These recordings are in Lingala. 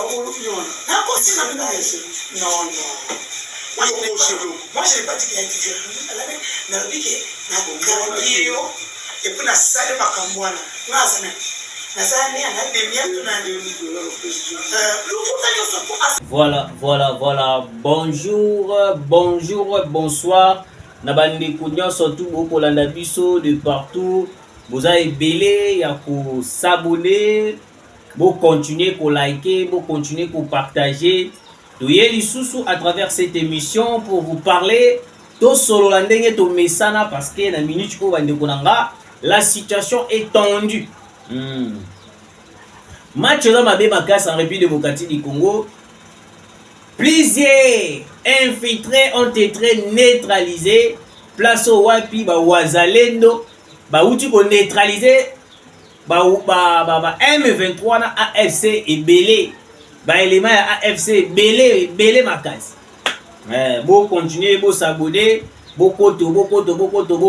Moi, je n'ai pas dit qu'il y a été dur. Mais je dis que et puis, la salle ma cambouana. Voilà. Bonjour, bonsoir. Nabandi Kounyan, surtout beaucoup la biso de partout. Vous avez belé, il y a pour s'abonner, pour continuer, pour liker, pour continuer, pour partager. Tout y est sous à travers cette émission pour vous parler. Tout solo landenge to mesana parce que na minute ko bande konanga la situation est tendue. Match dans ma bémacasse en République démocratique du Congo. Plusieurs infiltrés ont été neutralisés. Place au Wapi, Wazalendo, outil qu'on neutralisé, M23 na AFC et Belé. Élément AFC Belé Makas. Bon continuer, bon s'abonner, bon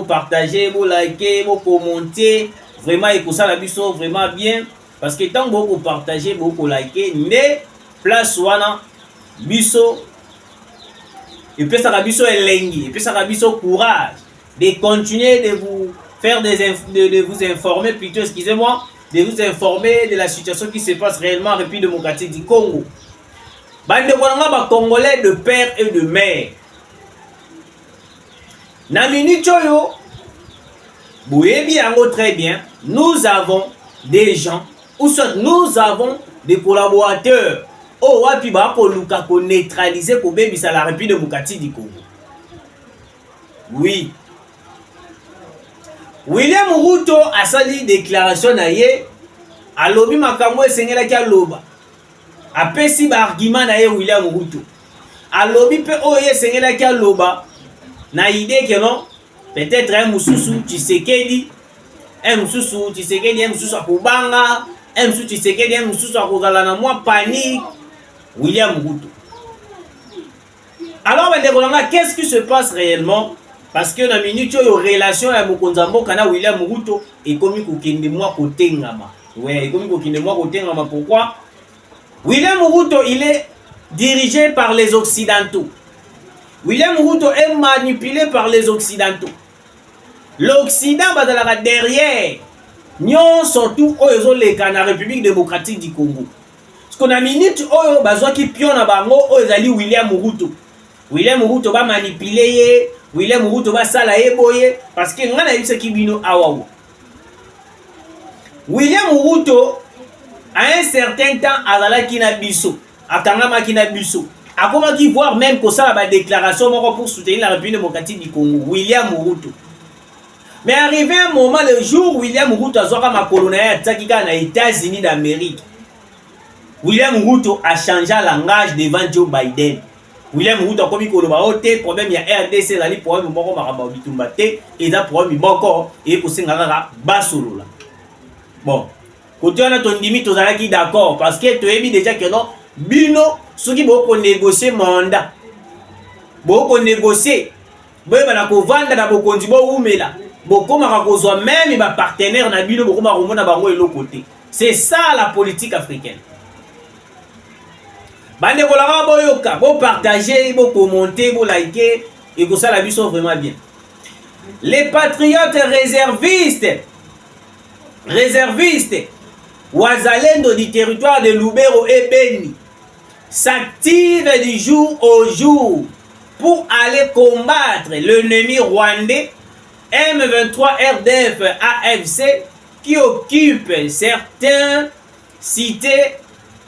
partager, bon liker, bon commenter. Vraiment, et pour ça, la biso vraiment bien. Parce que tant que vous partagez, beaucoup liker, mais place wana biso et puis ça biso elengi, et puis ça biso courage de continuer de vous faire de vous informer plutôt, excusez-moi, de vous informer de la situation qui se passe réellement en République démocratique du Congo. Bande konanga Congolais de père et de mère. Na minute yo, boyebi yango très bien, nous avons des gens ou soit nous avons des collaborateurs au wapi ba ko luka ko neutraliser ko bebisa la République démocratique du Congo. Oui. William Ruto a sali déclaration na ye alobi makambo esengela ki aloba. Apesi ba argument na ye William Ruto. Alobi pe o ye esengela ki aloba na idée que non peut-être un mususu Tshisekedi akobanga Tshisekedi akozala na mwa panique William Ruto. Alors qu'est-ce qui se passe réellement? Parce que dans minute yo relation ya mokonzambo kana William Ruto ekomi kokende mwa kotengama. Ouais, ekomi kokende mwa kotengama. Pourquoi? William Ruto il est dirigé par les occidentaux. William Ruto est manipulé par les occidentaux. L'Occident bazalaka derrière. Nyon surtout oyo leka na République démocratique du Congo. Parce qu'on a minute oyo bazwa ki pion na bango oyo ezali William Ruto. William Ruto ba manipuler ye, William Ruto ba sala ye boye parce que ngana yebisa ki bino awawo. William Ruto à un certain temps azalaki na biso, akangama ki na biso. Akomaki voir même que ça ba déclaration moko pour soutenir la République démocratique du Congo. William Ruto. Mais arrivé un moment, le jour où William Ruto a joué ma colonie aux États-Unis d'Amérique, William Ruto a changé le langage devant Joe Biden. William Ruto a commis le problème, il y a RDC, il y a des problèmes, il y a des problèmes, et pour ça, bon, quand on a ton limite, on est d'accord, parce que tu as dit déjà que non, Bino, ceux qui vont négocier mandat, vont négocier, vont vendre dans vos conditions, beaucoup de même les partenaires na bino beaucoup de bango et l'autre côté. C'est ça la politique africaine. Bande kolanga boyoka, bo partager, bo commenter, bo liker et que ça la vie sont vraiment bien. Les patriotes réservistes, Wazalendo du territoire de Lubero et Beni s'activent du jour au jour pour aller combattre l'ennemi rwandais M23 RDF AFC qui occupe certaines cités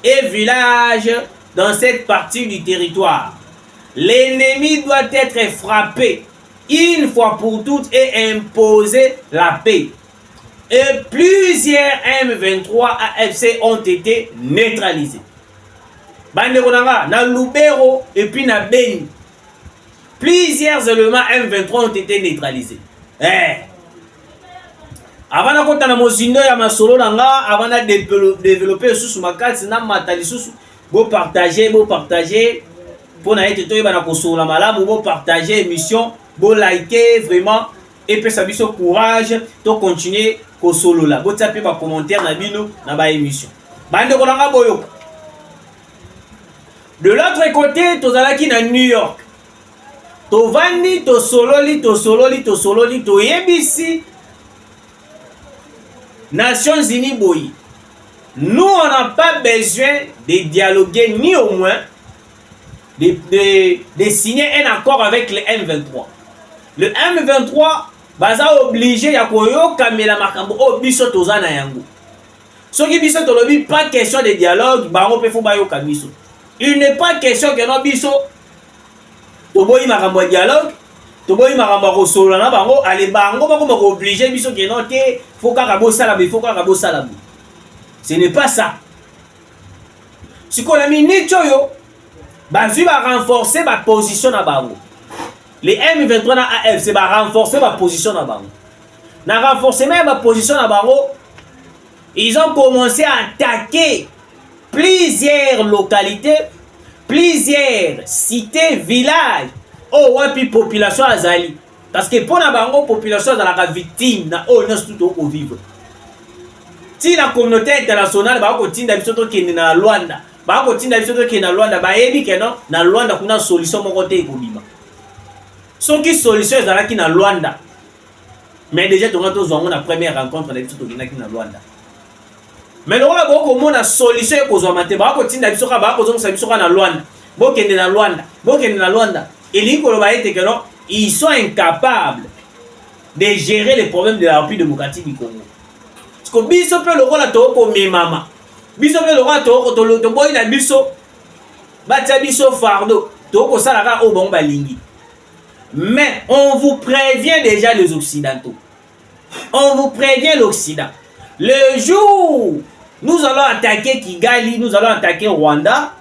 et villages dans cette partie du territoire. L'ennemi doit être frappé une fois pour toutes et imposer la paix. Et plusieurs M23 AFC ont été neutralisés. Bande Konanga, na Lubero et puis na Beni. Plusieurs éléments M23 ont été neutralisés. Avant de compter dans mon signe ya masolo nanga, avant de développer sous ma carte, na matali sous, bon partager pour na être toi bana kosola malamu, bon partager émission, bon liker vraiment et puis ça biso courage, to continuer kosolo la. Bon taper ba commentaire na bino na ba émission. Bande konanga boyoka. De l'autre côté, tozalaki na New York. Tovandi, tosololi, toyebisi Nations Unies boyi. Nous, on n'a pas besoin de dialoguer ni au moins de signer un accord avec le M23. Le M23 baza obligé ya koyo kamela makambo o biso tozana yango. Soki biso tolobi pas question de dialogue, bango pe fo bayo kabiso. Il n'est pas question que no biso toboyi makambo dialogue, toboyi makambo ko solo na bango, ale bango bako mako obligé biso ke no te fo kaka bo sala be fo kaka bo sala. Ce n'est pas ça. Si qu'on a mis Nichoyo, bazui va renforcer ma position à bango. Les M23 na AF, c'est va renforcer ma position à bango. Na renforcer même ma position à bango. Ils ont commencé à attaquer plusieurs localités, plusieurs cités, villages. Oh, wapi population azali. Parce que pour la bango, population azalaka victime na oh nyos tout au vivre. Si la communauté internationale ba ko tinda biso to kende na Rwanda, ba ko tinda biso to kende na Rwanda, ba yebi ke non na Rwanda kuna solution moko te ko bima. Soki solution ezalaki na Rwanda. Mais déjà to ngato zongo na première rencontre na biso to kende na Rwanda. Mais lokola boko mona solution ko zo mate ba ko tinda biso ka ba ko zongo sa biso ka na Rwanda. Bo kende na Rwanda, bo kende na Rwanda. Et li ko lo ba ete ke non, ils sont incapables de gérer les problèmes de la République démocratique du Congo. Parce que biso pe lokola to ko memama. Biso pe lokola to boyi na biso. Batia biso fardeau. To ko sala ka o bon balingi. Mais on vous prévient déjà les Occidentaux. On vous prévient l'Occident. Le jour nous allons attaquer Kigali, nous allons attaquer Rwanda,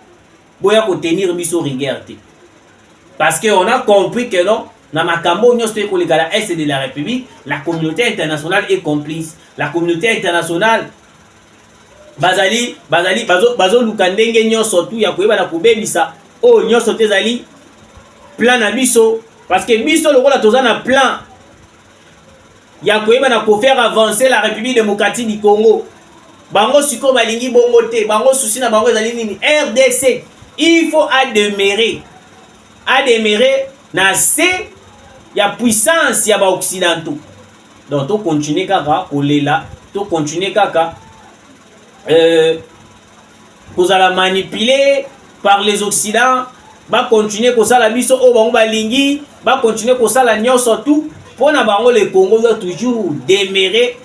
boya ko tenir biso rigueur. Parce qu'on a compris que non, dans Makambo, nous sommes la Est de la République, la communauté internationale est complice. La communauté internationale, bazo lukandenge nyo surtout ya koyeba na kubebisa, oh nyo sote zali plan na biso, parce que biso lokola toza na plan ya koyeba na ko faire avancer la République démocratique du Congo. Bango siko balingi bongo te, bango souci na bango zali nini RDC, il faut adhérer na C ya puissance ya ba occidentaux. Donc to continuer kaka kolela, to continuer kaka kozala manipuler par les occidents, ba continuer kosala biso o bango balingi, ba continuer kosala nyonso tout pona bango le Congo doit toujours demeurer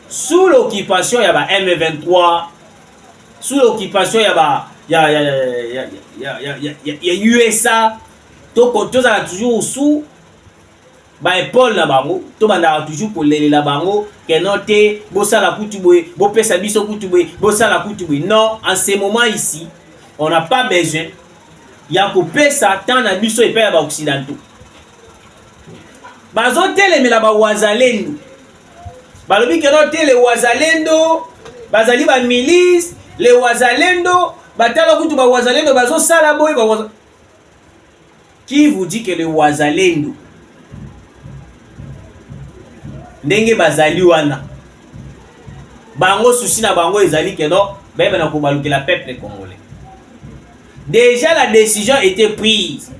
sous l'occupation ya ba M23, sous l'occupation ya ba USA. Tozala toujours sous ba épaule na bango, to banda toujours pour la bango que noté bosala kutuboy, bo pesa biso kutuboy, bosala kutuboy. Non, en ce moment ici, on n'a pas besoin ya ko pesa tant na biso et pa ba occidentaux. Bazo tele mela ba wazalendo. Balobi que noté les wazalendo, bazali ba milice, les wazalendo, batala kutu ba wazalendo bazo sala boy ba wazalendo. Qui vous dit que le wazalendo ndenge bazali wana bango souci na bango ezali que non bebe na kobalukela peuple congolais? Déjà la décision était prise.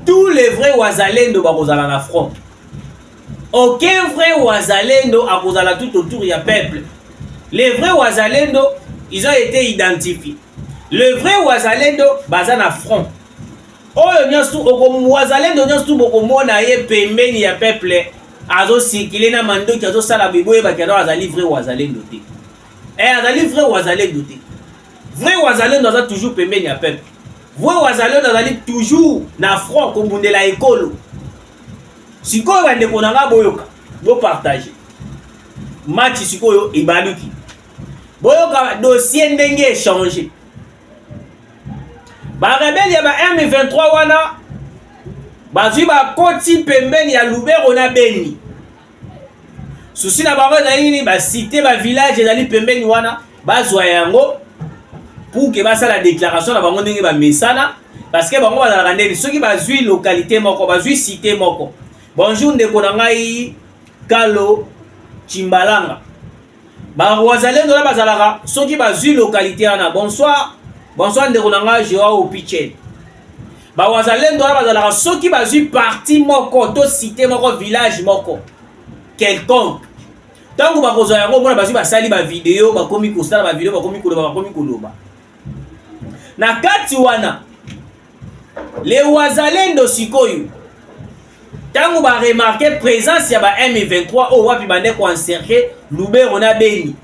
Tous les vrais wazalendo bakozala na front. Aucun vrai wazalendo akozala tout autour ya peuple. Les vrais wazalendo ils ont été identifiés. Le vrai wazalendo baza na front. Oyo nyosu wazalendo nyosu bokomona ye pembeni ya peuple azo sikile na mandoki azo sala biboye bakena azali vrai wazalendo te. Azali vrai wazalendo te. Vrai wazalendo aza toujours pembeni ya peuple. Vrai wazalendo azali toujours na front kombundela ekolo. Sikoyo bandeko nanga boyoka bo partager. Match sikoyo ebaluki. Boyoka dossier ndenge échanger. Ba rebelle ya ba M23 wana bazwi ba koti pembeni ya Lubero na Beni. Souci na bango ezali nini ba cité ba village ezali pembeni wana bazwa yango pour que basala déclaration na bango ndenge ba mesana parce que bango bazala ndeni soki bazwi localité moko bazwi cité moko. Bonjour ndeko na ngai Kalo Chimbalanga. Ba wazalendo na bazalaka soki bazwi localité wana bonsoir bonsoir ndeko nanga Joao Pichen. Ba wazalendo wana bazalaka soki bazwi parti moko to cité moko village moko quelconque. Tango bakozwa yango mona bazwi basali ba vidéo bakomi kosala ba vidéo bakomi koloba. Na kati wana les wazalendo sikoyo tango ba remarquer présence ya ba M23 o wapi bande ko encercler Lubero na Beni.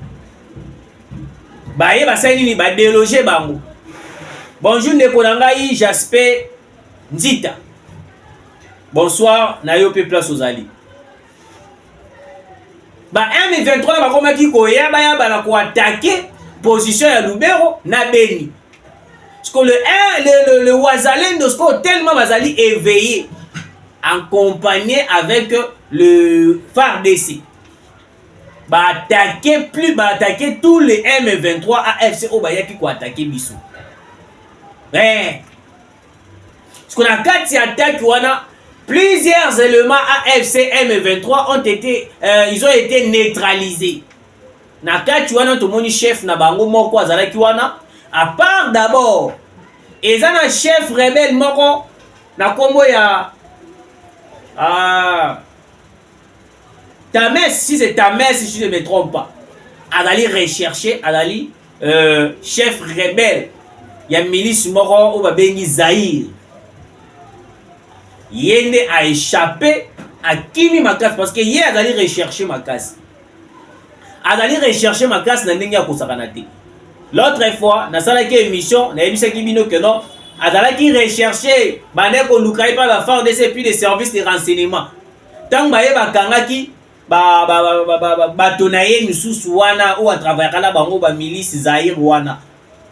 Baye basali ni ba déloger bango. Bonjour ndeko nangai Jasper Nzita. Bonsoir na yo pe place aux alliés. Ba M23 ba komaki ko yaba na ko attaquer position ya Lubero na Beni. Parce que le Wazalendo tellement bazali éveillé accompagné avec le FARDC. Ba attaquer tous les M23 AFC au bayaki ko attaquer biso. Parce qu'on a 4 attaques wana plusieurs éléments AFC M23 ont été neutralisés. Na 4 wana to moni chef na bango moko azalaki wana à part d'abord ezana chef rebelle moko na kombo ya Tames, si c'est Tames si je ne me trompe pas. Azali rechercher azali chef rebelle ya milice moko o babengi Zaïre. Yende a échappé à Kimi Makas parce que hier azali rechercher Makas. Azali rechercher Makas na ndenge ya kosakana te. L'autre fois, na salaki émission, na ebisaki bino que non, azalaki rechercher bande ko lukai pa la FARDC puis les services de renseignement. Tant baye bakangaki batonaye misusu wana ou à travers la bango ba milice Zaïre wana.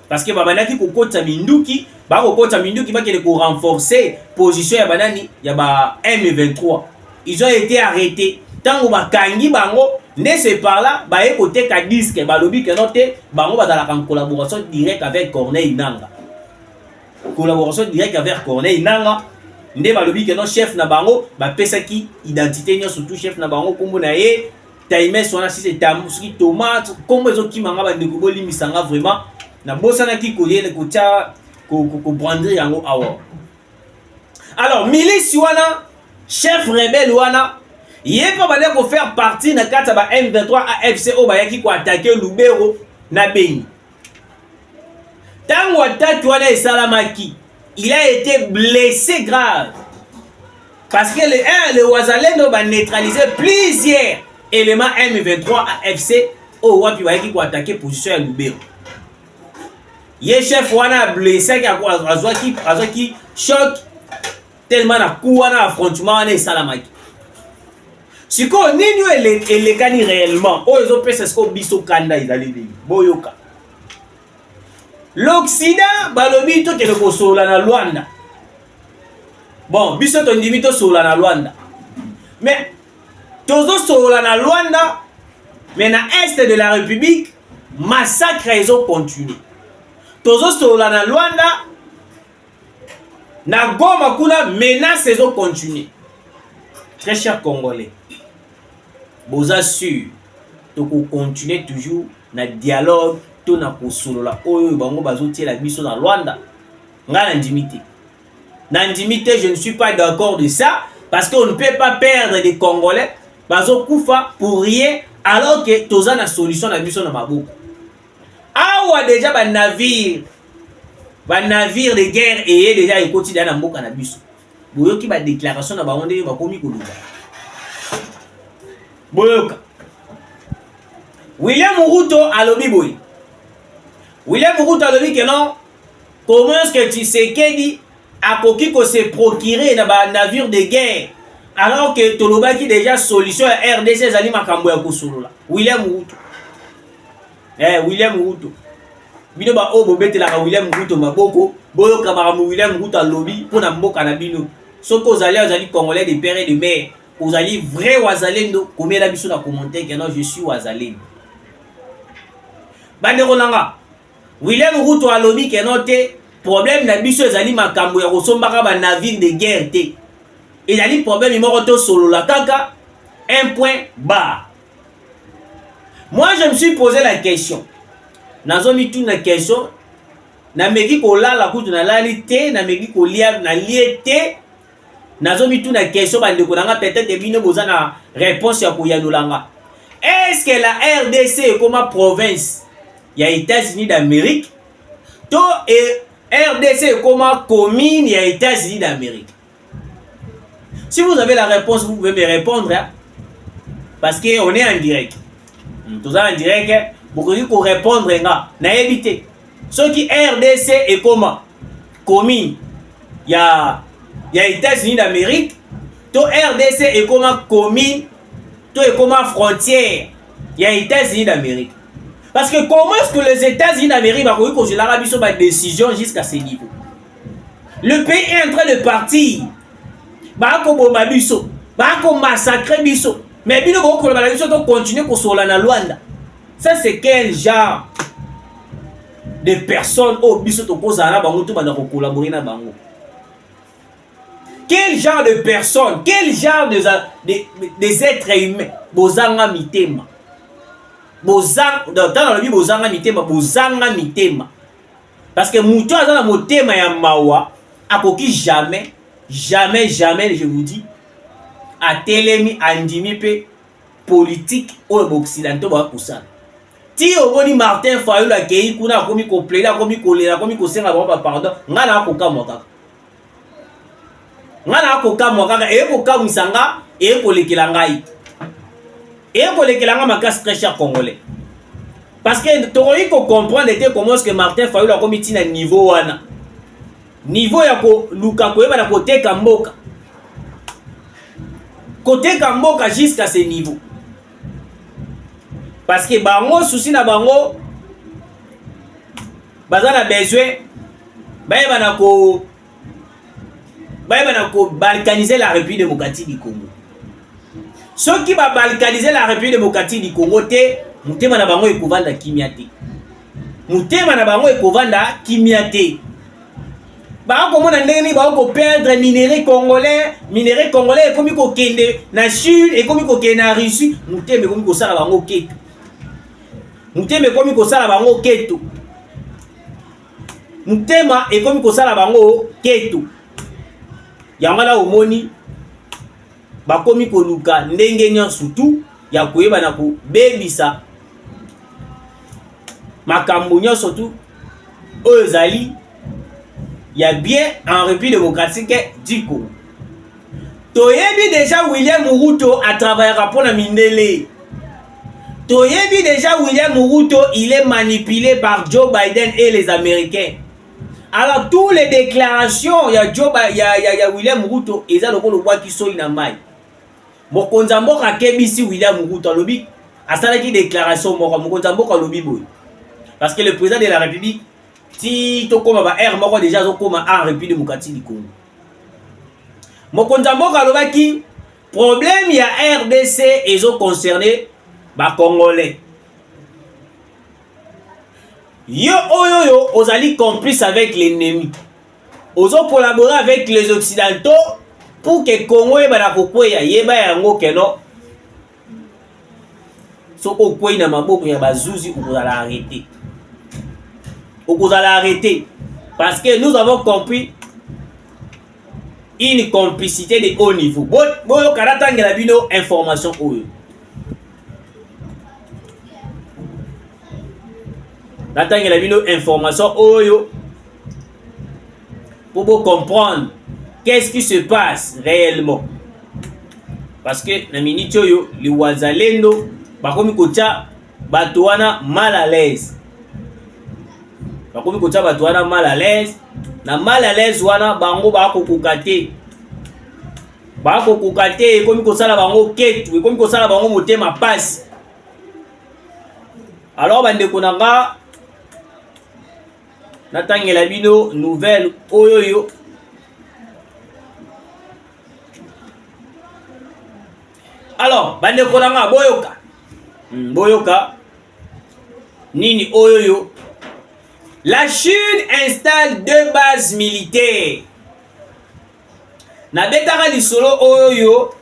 Parce que babanaki ko kota minduki, ba ko kota minduki ba kele ko renforcer position ya banani ya ba M23. Ils ont été arrêtés. Tango bakangi bango ne c'est par là baye côté ka disque balobi que noté bango bazala en collaboration directe avec Corneille Nanga. Collaboration directe avec Corneille Nanga. Nde balobi que non chef na bango ba pesaki identité nyo surtout chef na bango kombo na ye Taïmé sona si c'est tamuski tomate kombo ezoki manga ba ndeko boli misanga vraiment na bosana ki koyele ko tia ko brandre yango awa. Alors milice wana chef rebelle wana yé pas balé ko faire partie na kata ba M23 AFC o bayaki ko attaquer Lubero na Beni. Tango attaque wana esalamaki, il a été blessé grave. Parce que le Wazalendo va neutraliser plusieurs éléments M23 AFC o wapi bayaki ko attaquer position ya Lubero. Yé chef wana blessé ki azwaki choc tellement na coup wana affrontement wana esalamaki. Si ko nini elekani réellement o ezo pesa sko biso kanda izali li boyoka l'Occident balobi to kele ko sola na Luanda. Bon biso to ndimi to sola na Luanda, mais tozo sola na Luanda, mais na est de la République massacre ezo continuer. Tozo sola na Luanda, na Goma kuna menace ezo continuer. Très cher Congolais, vous assure de continuer toujours na dialogue to na kosolola oyo bango bazotie la biso na Luanda nga n'indimité. N'indimité, je ne suis pas d'accord de ça parce qu'on ne peut pas perdre des Congolais bazo kufa pour rien alors que toza na solution na biso na maboko. Awa déjà ba navire de guerre et déjà ekoti na mboka na biso. Boyoki ba déclaration na ba onde ba komi koluba. Boyoka. William Ruto alobi boy. William Ruto alobi que non. Comment est-ce que tu sais qu'il a koki ko se procurer na ba navire de guerre alors que tolobaki déjà solution à RDC zali makambo ya kosolola. William Ruto. William Ruto. Bino ba obo betela ka William Ruto maboko, boyoka makambo William Ruto alobi pona mboka na bino. Soko ozali Congolais de père et de mère. Ozali vrai Wazalendo, combien la biso na commenter que non je suis Wazalendo. Bandeko nanga. William Ruto alobi que non te problème na biso ezali makambo ya kosombaka ba navire de guerre te. Ezali problème moko to solo la kaka un point barre. Moi je me suis posé la question. Nazomi toute la question na meki kolala kutu na lali te, na meki kolia na lie te. Nazo mi tout na question bandeko nanga peut-être bino boza na réponse ya koyanolanga. Est-ce que la RDC est comme province ya États-Unis d'Amérique? To et RDC est comme commune ya États-Unis d'Amérique? Si vous avez la réponse, vous pouvez me répondre, hein? Parce que on est en direct. Tout ça en direct, hein? Vous pouvez répondre, na éviter. Ce qui RDC est comment? Commune ya États-Unis d'Amérique. To RDC est comment commune, to est comment frontière ya États-Unis d'Amérique. Parce que comment est-ce que les États-Unis d'Amérique vont congeler l'Arabie sur ma décision jusqu'à ce niveau? Le pays est en train de partir. Bako bomba biso, bako massacrer biso. Mais bino boko la biso to continuer ko sola na Luanda. Ça c'est quel genre de personnes au biso to kozala bango to bana ko collaborer na bango? Quel genre de personnes, quel genre des êtres humains bozanga mitema? Bozang dans la Bible bozanga mitema. Parce que muto azana motema ya mawa akoki jamais, je vous dis, à telemi andimi pe politique au occidentaux ba kusana. Ti oboni Martin Fayulu akei kuna akomi ko plaider, akomi ko lera, akomi ko senga ba pardon, ngana akoka mwaka. Ngana akoka mwaka e ko kamisanga e ko lekela ngai. Et pour les gens qui très cher congolais. Parce que tu as comprendre comment est-ce que Martin Fayulu a commis un niveau wana. Niveau ya ko luka ko eba na côté Kamboka. Côté Kamboka jusqu'à ce niveau. Parce que bango souci na bango bazana besoin ba na ko balkaniser la République démocratique du Congo. Ceux qui va balkaniser la République démocratique du Congo, mutema na bango ekovanda kimiate. Mutema na bango ekovanda kimiate. Ba ko mona ndeni ba ko perdre minerai congolais ekomi ko kende na Chine, ekomi ko kende na Russie, mutema ekomi ko sala bango ketu. Mutema ekomi ko sala bango ketu. Mutema ekomi ko sala bango ketu. Yamala omoni bakomi koluka ndenge nyonso tu ya koyeba na kobebisa makambo nyonso tu oyo ezali ya bien en République démocratique du Congo. Toyebi déjà William Ruto a travaillé pour la mindele. Toyebi déjà William Ruto, il est manipulé par Joe Biden et les Américains. Alors toutes les déclarations ya William Ruto eza lokolo bwa kiso ina mai. Mokonza mboka kebisi William Ruto alobi asalaki déclaration mokonza mboka alobi boy. Parce que le président de la République si to koma ba air moko déjà zo koma en République démocratique du Congo. Mokonza mboka alobaki problème ya RDC ezo concerné ba Congolais. Yo oyoyo ozali complice avec l'ennemi. Ozo collaborer avec les occidentaux pour que Congo yeba kokweya yeba yango keno. So okweyi na maboko ya bazuzi okozala arrêter. Okozala arrêter parce que nous avons compris une complicité de haut niveau. Boyo karata ngela bino information oyo. Natangela bino information oyo pour vous comprendre qu'est-ce qui se passe réellement. Parce que na minute oyo li wazalendo bakomi kotia bato wana mal à l'aise. Bakomi kotia bato wana mal à l'aise. Na mal à l'aise wana bango bako kokate. Bako kokate ekomi kosala bango ketu, ekomi kosala bango motema passe. Alors bande konanga natangela bino nouvelle oyoyo. Alors bande konanga boyoka. Boyoka nini oyoyo. La Chine installe 2 bases militaires. Na betaka lisolo oyoyo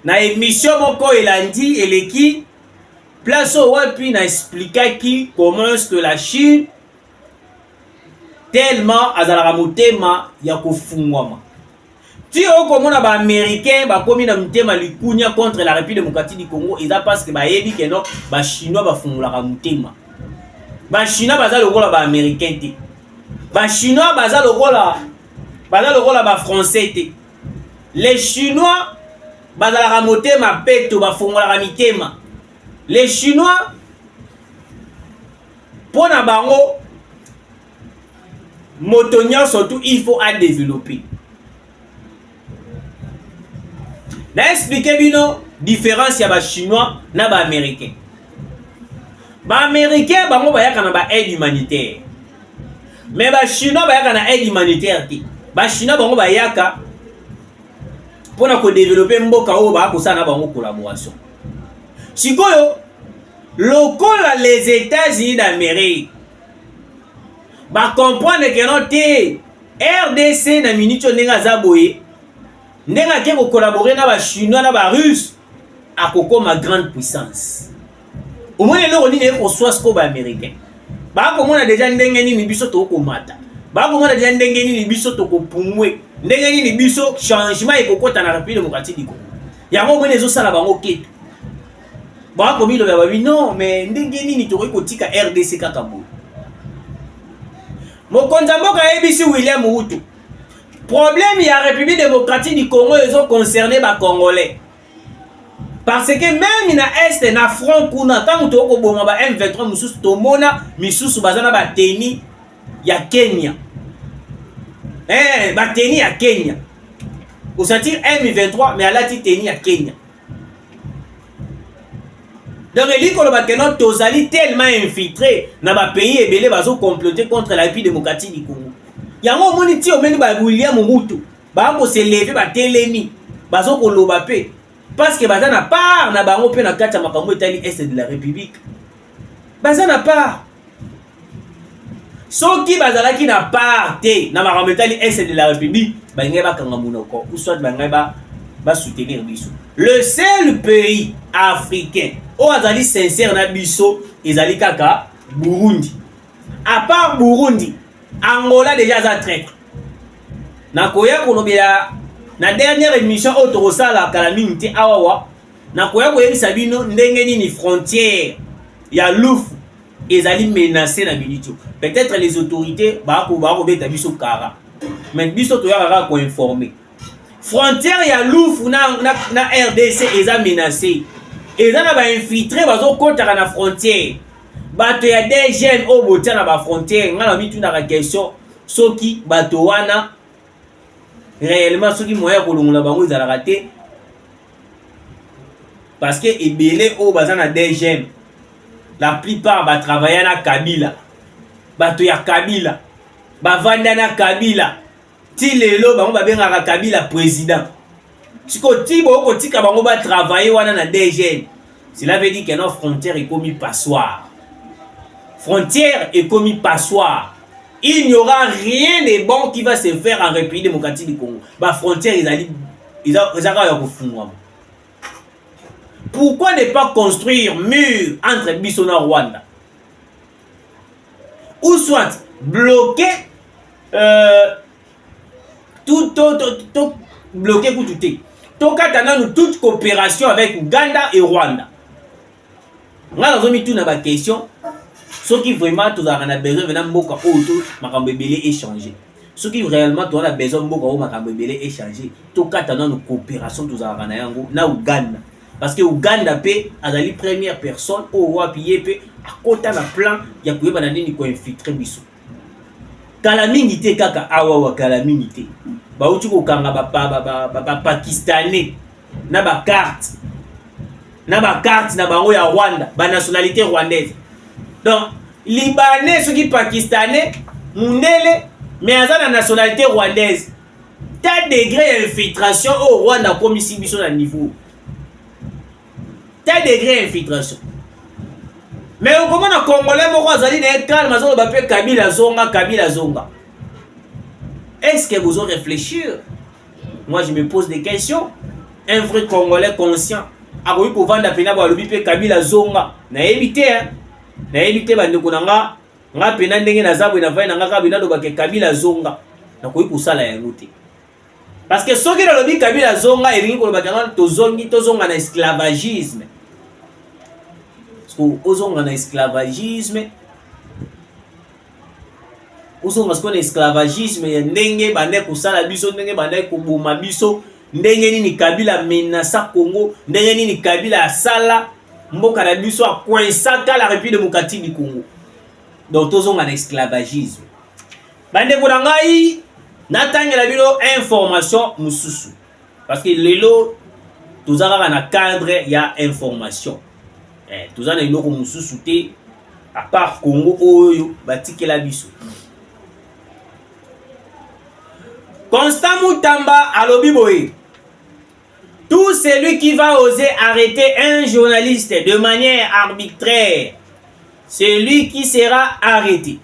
na émission moko elandi eleki place wapi na expliquer qui comment est-ce que la Chine tellement azalaka motema ya kofungwama. Ti okomona ba américain ba komi na motema likunya contre la République démocratique du Congo, eza parce que ba yebi que non ba chinois ba fungulaka motema. Ba chinois baza lokola ba américain te. Ba chinois baza lokola ba français te. Les chinois bazalaka motema peto ba fungulaka mitema. Les chinois pona bango motonia surtout il faut à développer. Na expliquer bino différence ya ba chinois na ba américain. Ba américain bango bayaka na ba aide humanitaire. Mais ba chinois bayaka na aide humanitaire te. Ba chinois bango bayaka pona ko développer mboka oyo ba ko sana bango collaboration. Sikoyo lokola les États-Unis d'Amérique ba comprendre que non te RDC na minute ndenge azaboye ndenge ake ko collaborer na ba chinois na ba russe akokoma grande puissance. Au moins lelo nini ko soit ko ba américain ba ko mona déjà ndenge nini biso to ko mata ba ko mona déjà ndenge nini biso to ko pumwe ndenge nini biso changement ekokota na République démocratique du Congo yango mona ezo sala bango ketu ba ko milo ya babi non mais ndenge nini to ko tika RDC kaka bo mokonza mboka ebisi William Ruto. Problème il y a République démocratique du Congo ils ont concerné ba Congolais. Parce que même na est na front kuna tant to ko boma ba M23 mususu to mona misusu bazana ba teni ya Kenya. Ba teni ya Kenya. Au sentir M23 mais ala ti teni ya Kenya. Donc il ko ba kenon tozali tellement infiltré na ba pays ebele bazo comploter contre la République démocratique du Congo. Yango moni ti omeni ba William Ruto ba ko se lever ba telemi bazo ko loba pe parce que baza na part na bango pe na kati ya makambo etali est de la République baza na part soki bazalaki na part te na makambo etali est de la République ba ngai ba kanga munoko ou soit ba ngai ba soutenir biso. Le seul pays africain o azali sincère na biso ezali kaka Burundi. À part Burundi, Angola déjà a traître. Na koya kolobela na dernière émission autorosa la calamité awawa. Na koya koyebisa bino ndenge nini frontière ya Lufu ezali menacé na minitio. Peut-être les autorités ba ko beta biso kara. Mais biso to yaka ko informer. Frontière ya Lufu na RDC eza menacé. Eza na ba infiltré bazo kotaka na frontière. Bato ya des jeunes au botia na ba frontière ngala mitu na la question soki bato wana réellement soki moya kolongola bango ezala raté parce que ebele au bazana des jeunes la plupart ba travailler na Kabila bato ya Kabila ba vanda na Kabila ti lelo bango ba benga Kabila président siko tibo ko tika bango ba travailler wana na des jeunes. Cela veut dire que notre frontière est comme passoire. Frontière est comme passoire. Il n'y aura rien de bon qui va se faire en République démocratique du Congo. La frontière, ils ont. Pourquoi ne pas construire mur entre Bissona et Rwanda? Ou soit bloquer tout bloquer pour tout. Nous toute coopération avec Ouganda et Rwanda. Nous avons mis tout dans la question. Ce qui vraiment tu as besoin de mboka auto makambo ebele échanger. Ce qui réellement tu as besoin de mboka makambo ebele échanger. To katana no coopération tu as na yango na Uganda. Parce que Uganda pe azali première personne au wapiye pe akota na plan ya kuyeba na nini ko infiltrer biso. Kala mingi te kaka awa kala mingi te. Ba uti ko kanga ba pakistanais na ba carte. Na ba carte na bango ya Rwanda, ba nationalité rwandaise. Donc, Libanais, ceux qui pakistanais, Mundele, mais à la nationalité rwandaise. Tel degré d'infiltration au Rwanda comme ici, ils sont à niveau. Tel degré d'infiltration. Mais comment on a Congolais, moi, Zali, n'est calme, on va appeler Kabila Zonga. Est-ce que vous avez réfléchi? Moi, je me pose des questions. Un vrai Congolais conscient. A pour vendre la pena, Kabila Zonga. N'a évité, hein. Na ebité bandeko nanga nga pena ndenge nazabwe na vai na nga kabina do bake Kabila zonga na koyi kusala yango te parce que soki na lobi Kabila zonga elingi ko lobaka tozonga na esclavagisme parce que ozonga na esclavagisme ozonga sko na esclavagisme ya ndenge bande kusala biso ndenge bande kubuma biso ndenge nini Kabila menasa Congo ndenge nini Kabila asala mboka na biso akwensaka la République démocratique du Congo. Donc tozonga na esclavagisme bande ko ngai natangela bino information mususu parce que lelo tozaka na cadre ya information tozana iloko mususu te à part Congo oyo batikela biso. Constant Mutamba alobi boye, tout celui qui va oser arrêter un journaliste de manière arbitraire, c'est lui qui sera arrêté.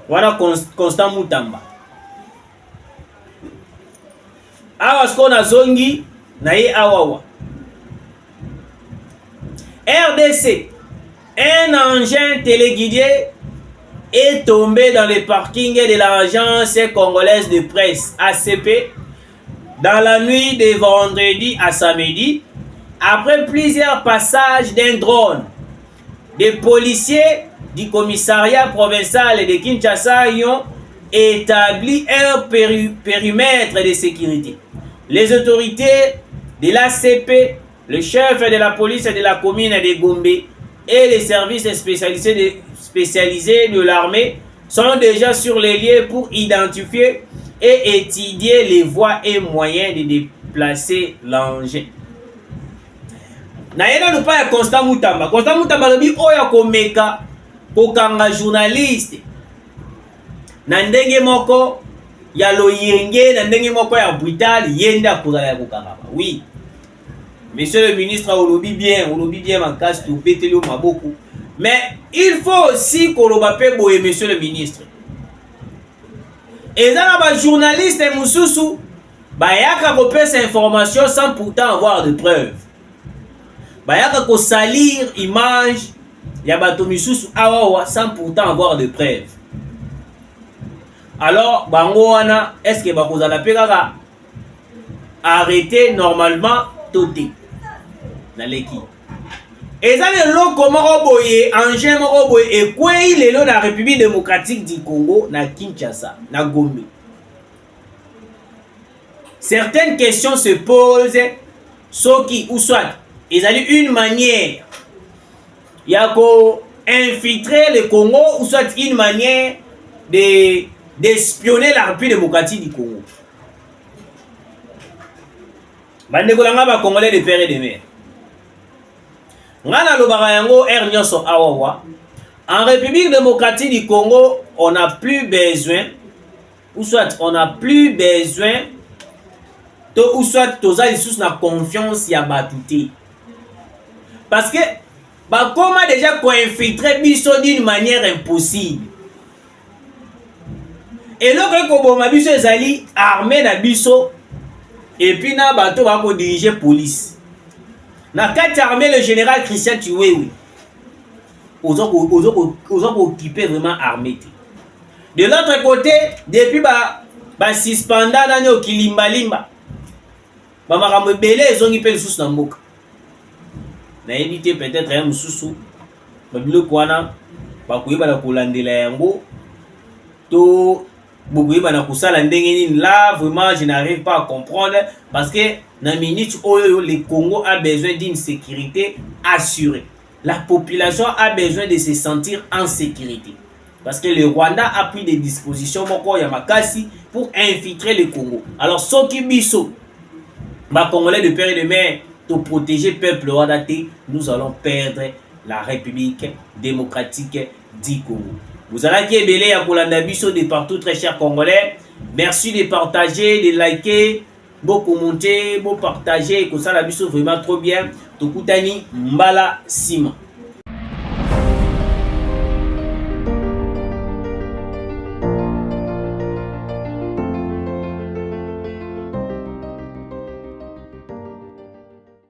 Voilà Constant Mutamba. Awa skona zongi na ye awawa. RDC, un engin téléguidé est tombé dans le parking de l'agence congolaise de presse ACP dans la nuit de vendredi à samedi après plusieurs passages d'un drone. Des policiers du commissariat provincial de Kinshasa y ont établi un périmètre de sécurité. Les autorités de l'ACP, le chef de la police de la commune de Gombe et les services spécialisés de l'armée sont déjà sur les lieux pour identifier et étudier les voies et moyens de déplacer l'engin. Naïna nous pas Constant Mutamba. Constant Mutamba lobi oya komeka kokanga journaliste. Na ndenge moko ya loyenge na ndenge moko ya brutal yenda kozala ya kokanga. Oui. Monsieur le ministre olobi bien ma casse tout péter le maboko. Mais il faut aussi kolobape boye monsieur le ministre. Et dans les journalistes et mususu bayaka kopesa information sans pourtant avoir de preuves. Bayaka ko salir image ya bato misusu awawa sans pourtant avoir de preuves. Alors bango wana est-ce que bakozala pekaka arrêter normalement toté na leki. Ezali loko moko boye engin moko boye ekwei lelo na République démocratique du Congo na Kinshasa na Gombe. Certaines questions se posent soki ou soit ezali une manière ya ko infiltrer le Congo ou soit une manière d'espionner la République démocratique du Congo. Bandeko langa ba Congolais de père et de mère. Ngana lobaka yango nyonso awawa. En République démocratique du Congo, on n'a plus besoin ou soit on n'a plus besoin ou soit tozali sous na confiance ya batuté. Parce que ba comment déjà ko infiltrer biso d'une manière impossible. Et là ko boma biso ezali armée na biso et puis na bato ba ko diriger police. Na kati armée le général Christian Chiwewe. Ozo occuper vraiment armée. De l'autre côté, depuis ba suspenda na nyo kilimba limba. Ba makambo belé ezongi pe sous na mboka. Na éviter peut-être un mususu. Ba biloko wana ba koyeba na kolandela yango to bokoyeba na kusala ndenge nini là vraiment je n'arrive pas à comprendre parce que na minute oyo le Congo a besoin d'une sécurité assurée. La population a besoin de se sentir en sécurité. Parce que le Rwanda a pris des dispositions moko ya makasi pour infiltrer le Congo. Alors soki biso ba Congolais de père et de mère pour protéger le peuple rwandaté, nous allons perdre la République démocratique du Congo. Vous allez qui est belé à Kolanda biso de partout très chers Congolais. Merci de partager, de liker, beau commenter, beau partager, comme ça la biso vraiment trop bien. Tokutani Mbala Sima.